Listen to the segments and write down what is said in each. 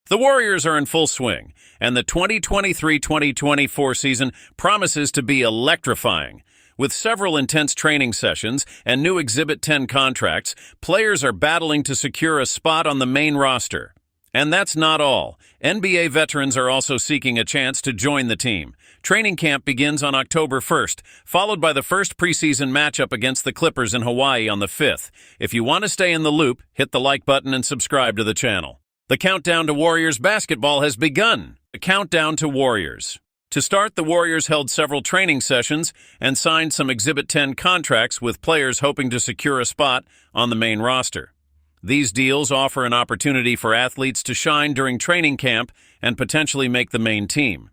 The Warriors are in full swing, and the 2023-2024 season promises to be electrifying. With several intense training sessions and new Exhibit 10 contracts, players are battling to secure a spot on the main roster. And that's not all. NBA veterans are also seeking a chance to join the team. Training camp begins on October 1st, followed by the first preseason matchup against the Clippers in Hawaii on the 5th. If you want to stay in the loop, hit the like button and subscribe to the channel. The countdown to Warriors basketball has begun. The countdown to Warriors. To start, the Warriors held several training sessions and signed some Exhibit 10 contracts with players hoping to secure a spot on the main roster. These deals offer an opportunity for athletes to shine during training camp and potentially make the main team.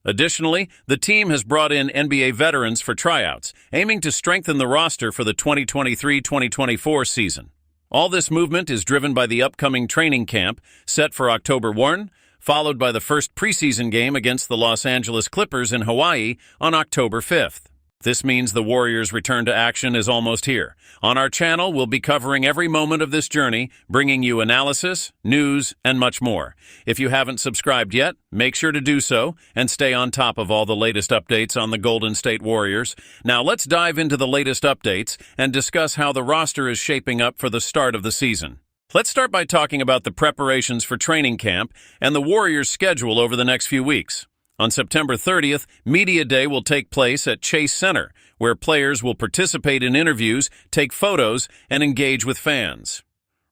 Additionally, the team has brought in NBA veterans for tryouts, aiming to strengthen the roster for the 2023-2024 season. All this movement is driven by the upcoming training camp, set for October 1, followed by the first preseason game against the Los Angeles Clippers in Hawaii on October 5th. This means the Warriors' return to action is almost here. On our channel, we'll be covering every moment of this journey, bringing you analysis, news, and much more. If you haven't subscribed yet, make sure to do so and stay on top of all the latest updates on the Golden State Warriors. Now let's dive into the latest updates and discuss how the roster is shaping up for the start of the season. Let's start by talking about the preparations for training camp and the Warriors' schedule over the next few weeks. On September 30th, Media Day will take place at Chase Center, where players will participate in interviews, take photos, and engage with fans.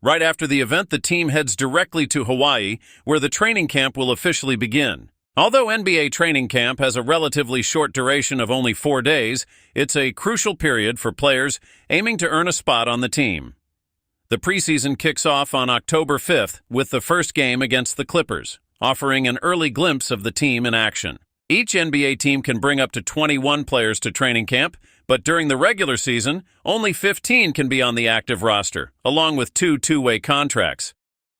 Right after the event, the team heads directly to Hawaii, where the training camp will officially begin. Although NBA training camp has a relatively short duration of only 4 days, it's a crucial period for players aiming to earn a spot on the team. The preseason kicks off on October 5th with the first game against the Clippers, offering an early glimpse of the team in action. Each NBA team can bring up to 21 players to training camp, but during the regular season, only 15 can be on the active roster, along with two-way contracts.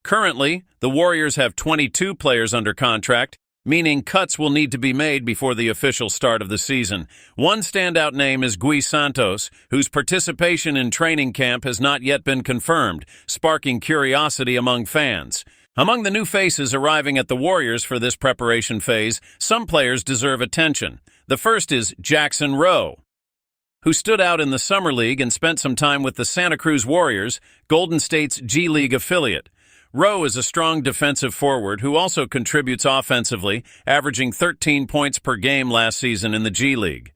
Currently, the Warriors have 22 players under contract, meaning cuts will need to be made before the official start of the season. One standout name is Gui Santos, whose participation in training camp has not yet been confirmed, sparking curiosity among fans. Among the new faces arriving at the Warriors for this preparation phase, some players deserve attention. The first is Jackson Rowe, who stood out in the Summer League and spent some time with the Santa Cruz Warriors, Golden State's G League affiliate. Rowe is a strong defensive forward who also contributes offensively, averaging 13 points per game last season in the G League.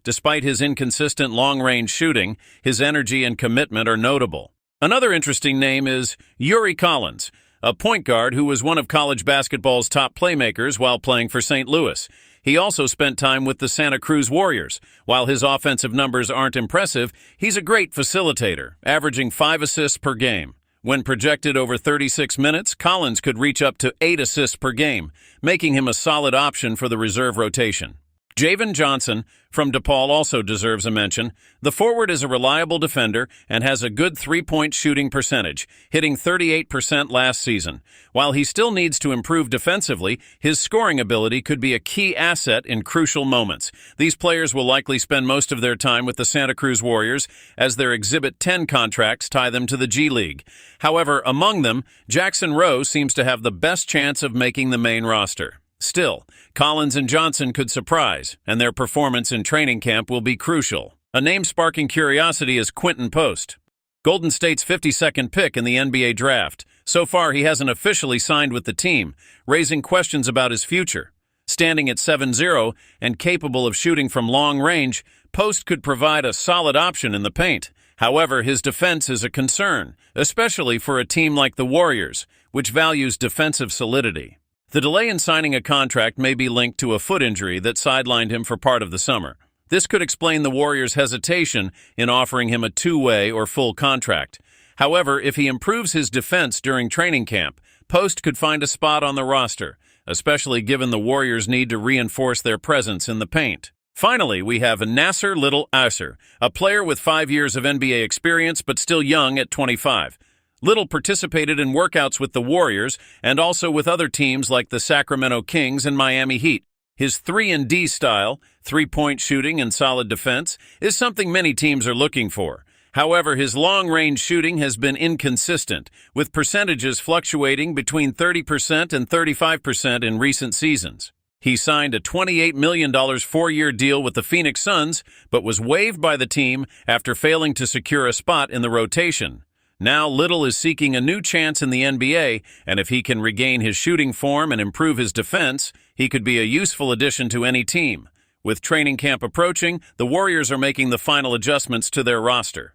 Despite his inconsistent long-range shooting, his energy and commitment are notable. Another interesting name is Yuri Collins, a point guard who was one of college basketball's top playmakers while playing for St. Louis. He also spent time with the Santa Cruz Warriors. While his offensive numbers aren't impressive, he's a great facilitator, averaging 5 assists per game. When projected over 36 minutes, Collins could reach up to 8 assists per game, making him a solid option for the reserve rotation. Javen Johnson from DePaul also deserves a mention. The forward is a reliable defender and has a good three-point shooting percentage, hitting 38% last season. While he still needs to improve defensively, his scoring ability could be a key asset in crucial moments. These players will likely spend most of their time with the Santa Cruz Warriors, as their Exhibit 10 contracts tie them to the G League. However, among them, Jackson Rowe seems to have the best chance of making the main roster. Still, Collins and Johnson could surprise, and their performance in training camp will be crucial. A name sparking curiosity is Quinton Post, Golden State's 52nd pick in the NBA draft. So far, he hasn't officially signed with the team, raising questions about his future. Standing at 7'0" and capable of shooting from long range, Post could provide a solid option in the paint. However, his defense is a concern, especially for a team like the Warriors, which values defensive solidity. The delay in signing a contract may be linked to a foot injury that sidelined him for part of the summer. This could explain the Warriors' hesitation in offering him a two-way or full contract. However, if he improves his defense during training camp, Post could find a spot on the roster, especially given the Warriors' need to reinforce their presence in the paint. Finally, we have Nasser Little Asser, a player with 5 years of NBA experience but still young at 25. Little participated in workouts with the Warriors and also with other teams like the Sacramento Kings and Miami Heat. His 3-and-D style, three-point shooting and solid defense, is something many teams are looking for. However, his long-range shooting has been inconsistent, with percentages fluctuating between 30% and 35% in recent seasons. He signed a $28 million four-year deal with the Phoenix Suns, but was waived by the team after failing to secure a spot in the rotation. Now Little is seeking a new chance in the NBA, and if he can regain his shooting form and improve his defense, he could be a useful addition to any team. With training camp approaching, the Warriors are making the final adjustments to their roster.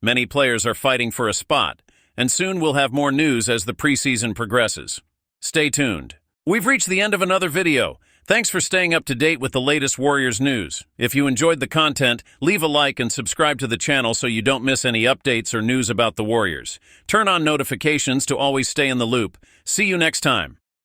Many players are fighting for a spot, and soon we'll have more news as the preseason progresses. Stay tuned. We've reached the end of another video. Thanks for staying up to date with the latest Warriors news. If you enjoyed the content, leave a like and subscribe to the channel so you don't miss any updates or news about the Warriors. Turn on notifications to always stay in the loop. See you next time.